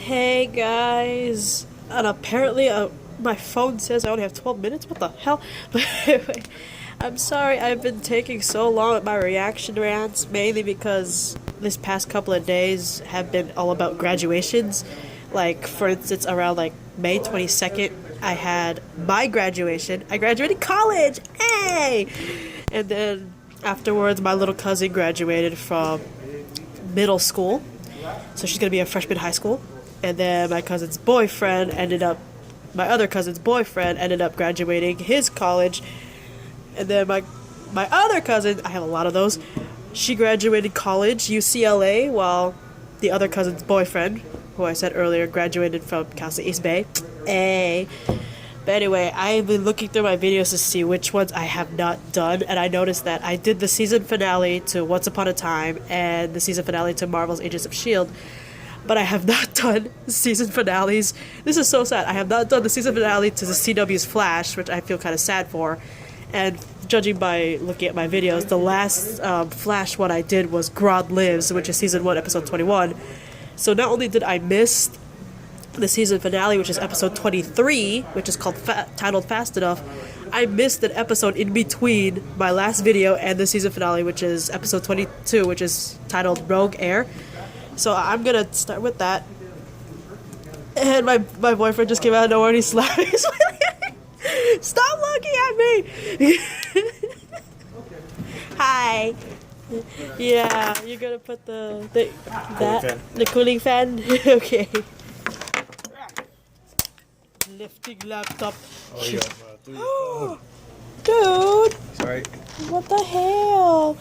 Hey guys, and apparently my phone says I only have 12 minutes. What the hell? But anyway, I'm sorry I've been taking so long with my reaction rants, mainly because this past couple of days have been all about graduations. Like, for instance, around like May 22nd, I had my graduation. I graduated college! Hey! And then afterwards, my little cousin graduated from middle school. So she's gonna be a freshman in high school. And then my other cousin's boyfriend ended up graduating his college. And then my other cousin, I have a lot of those, she graduated college, UCLA, while the other cousin's boyfriend, who I said earlier, graduated from Cal State East Bay. Hey. But anyway, I've been looking through my videos to see which ones I have not done, and I noticed that I did the season finale to Once Upon a Time and the season finale to Marvel's Agents of S.H.I.E.L.D., but I have not done season finales. This is so sad. I have not done the season finale to the CW's Flash, which I feel kind of sad for, and judging by looking at my videos, the last Flash one I did was Grodd Lives, which is season 1, episode 21. So not only did I miss the season finale, which is episode 23, which is titled Fast Enough, I missed an episode in between my last video and the season finale, which is episode 22, which is titled Rogue Air. So I'm gonna start with that. And my boyfriend just came out of nowhere and he slapped me. Stop looking at me! Hi. Yeah, you're gonna put the cooling fan? Okay. Lifting laptop. Oh, Dude! sorry. What the hell?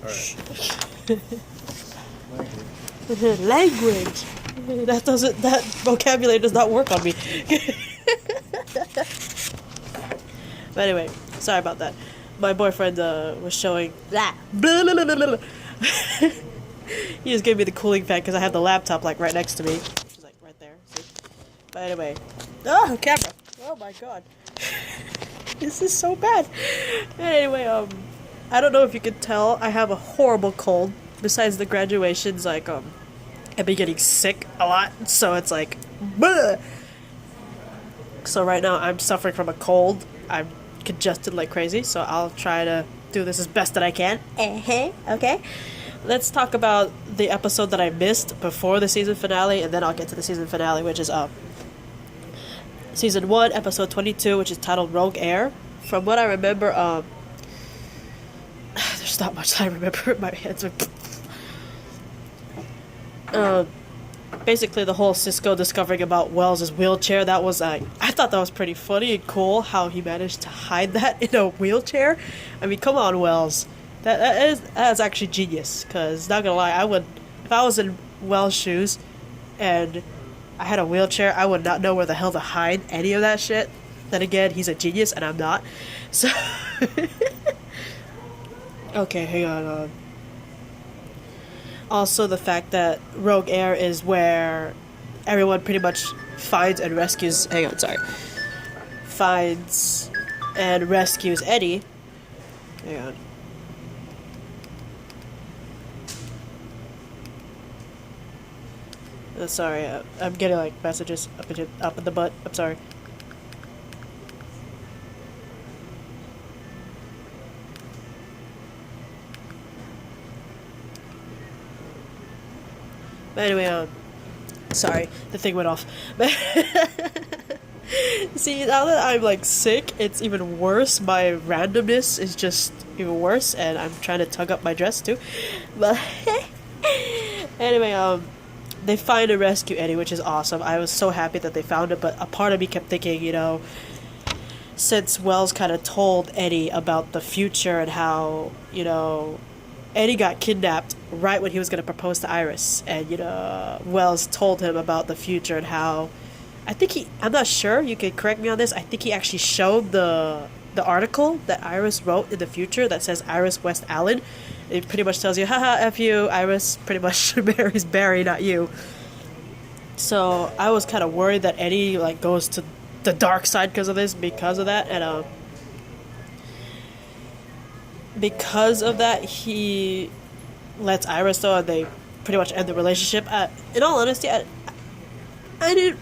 Alright. Language. That vocabulary does not work on me. But anyway, sorry about that. My boyfriend was showing blah, blah, blah, blah, blah. He just gave me the cooling fan because I have the laptop like right next to me. Which is like right there. See? But anyway. Oh, camera. Oh my god. This is so bad. Anyway, I don't know if you can tell, I have a horrible cold. Besides the graduations, like, I've been getting sick a lot, so it's like, bleh. So right now I'm suffering from a cold. I'm congested like crazy, so I'll try to do this as best that I can. Okay? Let's talk about the episode that I missed before the season finale, and then I'll get to the season finale, which is, Season 1, episode 22, which is titled Rogue Air. From what I remember, there's not much I remember. My hands are... basically the whole Cisco discovering about Wells' wheelchair, that was, I thought that was pretty funny and cool, how he managed to hide that in a wheelchair. I mean, come on, Wells. That's actually genius, because, not gonna lie, if I was in Wells' shoes, and I had a wheelchair, I would not know where the hell to hide any of that shit. Then again, he's a genius, and I'm not. So... Okay, hang on. Also, the fact that Rogue Air is where everyone pretty much finds and rescues... Hang on, sorry. Finds and rescues Eddie. Hang on. Sorry, I'm getting like messages up in the butt. I'm sorry. But anyway, sorry, the thing went off. See, now that I'm like sick, it's even worse. My randomness is just even worse, and I'm trying to tug up my dress too. But anyway, they find and rescue Eddie, which is awesome. I was so happy that they found it, but a part of me kept thinking, you know, since Wells kind of told Eddie about the future and how, you know, Eddie got kidnapped right when he was going to propose to Iris, and, you know, Wells told him about the future and how, I'm not sure, you can correct me on this, I think he actually showed the article that Iris wrote in the future that says Iris West Allen. It pretty much tells you, haha, F you, Iris pretty much marries Barry, not you. So I was kind of worried that Eddie, like, goes to the dark side because of that, and, because of that, he lets Iris know, and they pretty much end the relationship. In all honesty, I didn't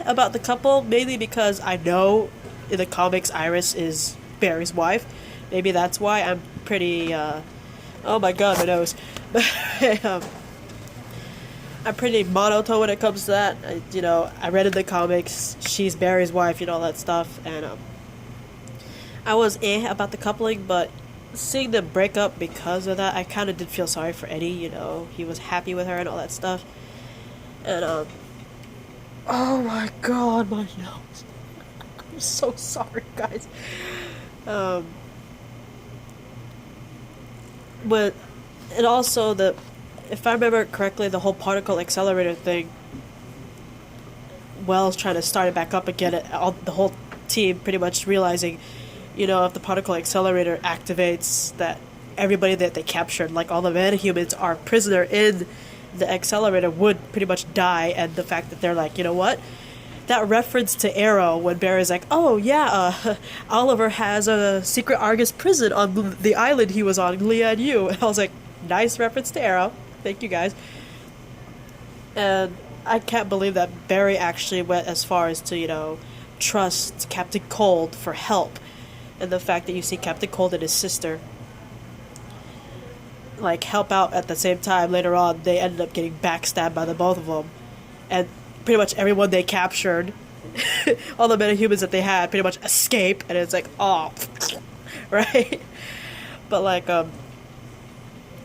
about the couple, mainly because I know in the comics Iris is Barry's wife. Maybe that's why I'm pretty, oh my god, my nose. I'm pretty monotone when it comes to that. I read in the comics, she's Barry's wife, all that stuff, and I was about the coupling, but seeing them break up because of that, I kind of did feel sorry for Eddie, he was happy with her and all that stuff. And, oh my god, my nose. I'm so sorry, guys. But, and also if I remember correctly, the whole particle accelerator thing, Wells trying to start it back up again, the whole team pretty much realizing, if the particle accelerator activates, that everybody that they captured, like all the metahumans, are prisoner in the accelerator, would pretty much die. And the fact that they're like, you know what? That reference to Arrow when Barry's like, oh yeah, Oliver has a secret Argus prison on the island he was on, Leah and you. And I was like, nice reference to Arrow. Thank you guys. And I can't believe that Barry actually went as far as to, trust Captain Cold for help. And the fact that you see Captain Cold and his sister help out at the same time. Later on, they ended up getting backstabbed by the both of them. And pretty much everyone they captured, all the metahumans that they had, pretty much escape. And it's like, oh, right? But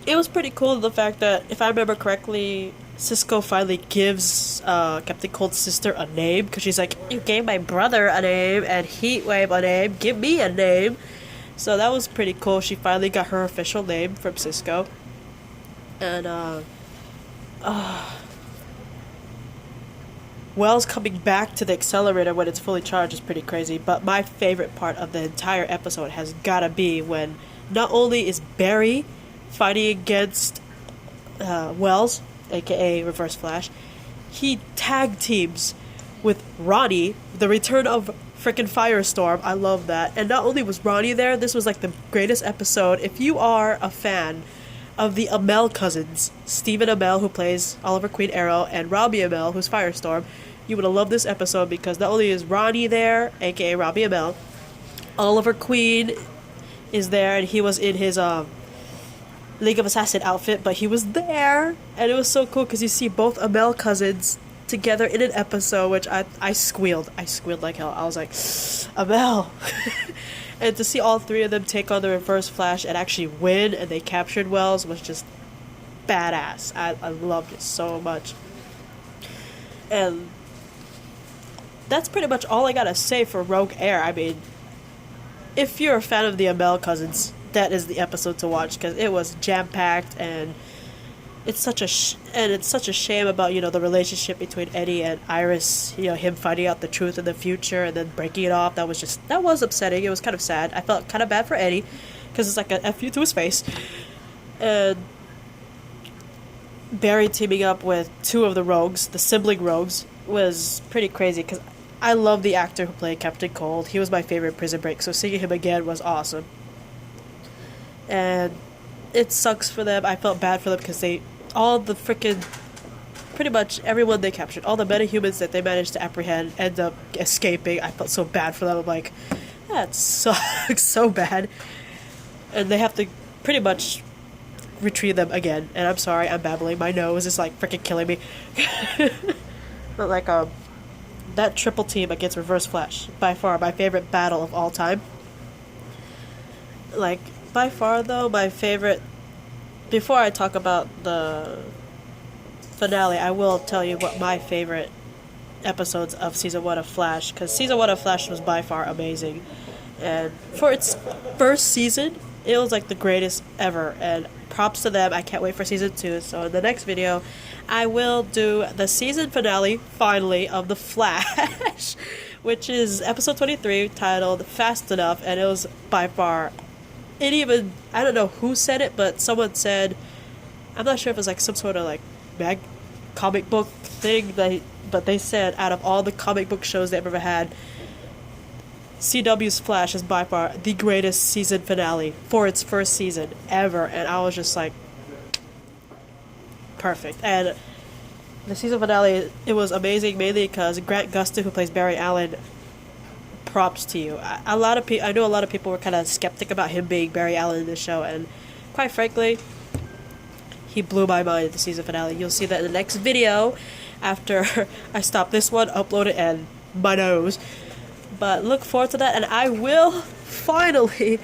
it was pretty cool, the fact that, if I remember correctly, Cisco finally gives Captain Cold's sister a name, because she's like, you gave my brother a name and Heatwave a name, give me a name. So that was pretty cool. She finally got her official name from Cisco. And Wells coming back to the accelerator when it's fully charged is pretty crazy. But my favorite part of the entire episode has gotta be when not only is Barry fighting against Wells, aka Reverse Flash, he tag teams with Ronnie, the return of frickin' Firestorm. I love that. And not only was Ronnie there, this was the greatest episode. If you are a fan of the Amell cousins, Stephen Amell, who plays Oliver Queen Arrow, and Robbie Amell, who's Firestorm, you would have loved this episode, because not only is Ronnie there, aka Robbie Amell, Oliver Queen is there, and he was in his League of Assassin outfit, but he was there, and it was so cool because you see both Amell cousins together in an episode, which I squealed like hell. I was like, Amell. And to see all three of them take on the Reverse Flash and actually win, and they captured Wells, was just badass. I loved it so much. And that's pretty much all I gotta say for Rogue Air. I mean, if you're a fan of the Amell cousins, that is the episode to watch, because it was jam-packed, and it's such a shame about the relationship between Eddie and Iris, him finding out the truth in the future and then breaking it off. That was upsetting. It was kind of sad. I felt kind of bad for Eddie, because it's like an F you to his face. And Barry teaming up with two of the rogues, the sibling rogues, was pretty crazy, because I love the actor who played Captain Cold. He was my favorite Prison Break, so seeing him again was awesome. And it sucks for them. I felt bad for them, because pretty much everyone they captured, all the metahumans that they managed to apprehend, end up escaping. I felt so bad for them. I'm like, that sucks so bad. And they have to pretty much retrieve them again. And I'm sorry, I'm babbling. My nose is freaking killing me. But that triple team against Reverse Flash, by far my favorite battle of all time. By far though, my favorite, before I talk about the finale, I will tell you what my favorite episodes of Season 1 of Flash, because Season 1 of Flash was by far amazing. And for its first season, it was the greatest ever, and props to them. I can't wait for Season 2, so in the next video, I will do the season finale, finally, of The Flash, which is episode 23, titled Fast Enough, and it was by far, I don't know who said it, but someone said, I'm not sure if it was some sort of comic book thing, but they said out of all the comic book shows they've ever had, CW's Flash is by far the greatest season finale for its first season ever, and I was just like, perfect. And the season finale, it was amazing, mainly because Grant Gustin, who plays Barry Allen, props to you. A lot of people, I know a lot of people were kind of skeptic about him being Barry Allen in this show, and quite frankly, he blew my mind at the season finale. You'll see that in the next video after I stop this one, upload it, and my nose. But look forward to that, and I will finally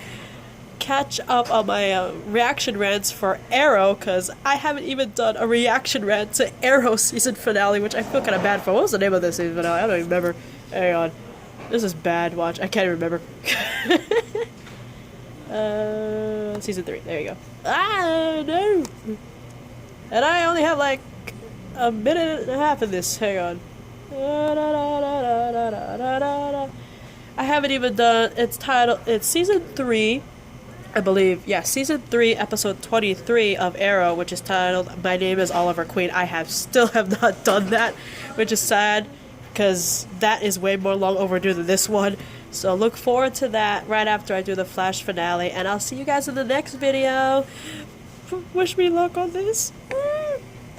catch up on my reaction rants for Arrow, because I haven't even done a reaction rant to Arrow season finale, which I feel kind of bad for. What was the name of this season finale? I don't even remember. Hang on. This is bad. Watch. I can't remember. Season 3. There you go. Ah, no! And I only have like a minute and a half in this. Hang on. I haven't even done... It's season 3... I believe, yeah, season 3, episode 23 of Arrow, which is titled "My Name is Oliver Queen." I still have not done that, which is sad, because that is way more long overdue than this one. So look forward to that right after I do the Flash finale, and I'll see you guys in the next video. Wish me luck on this.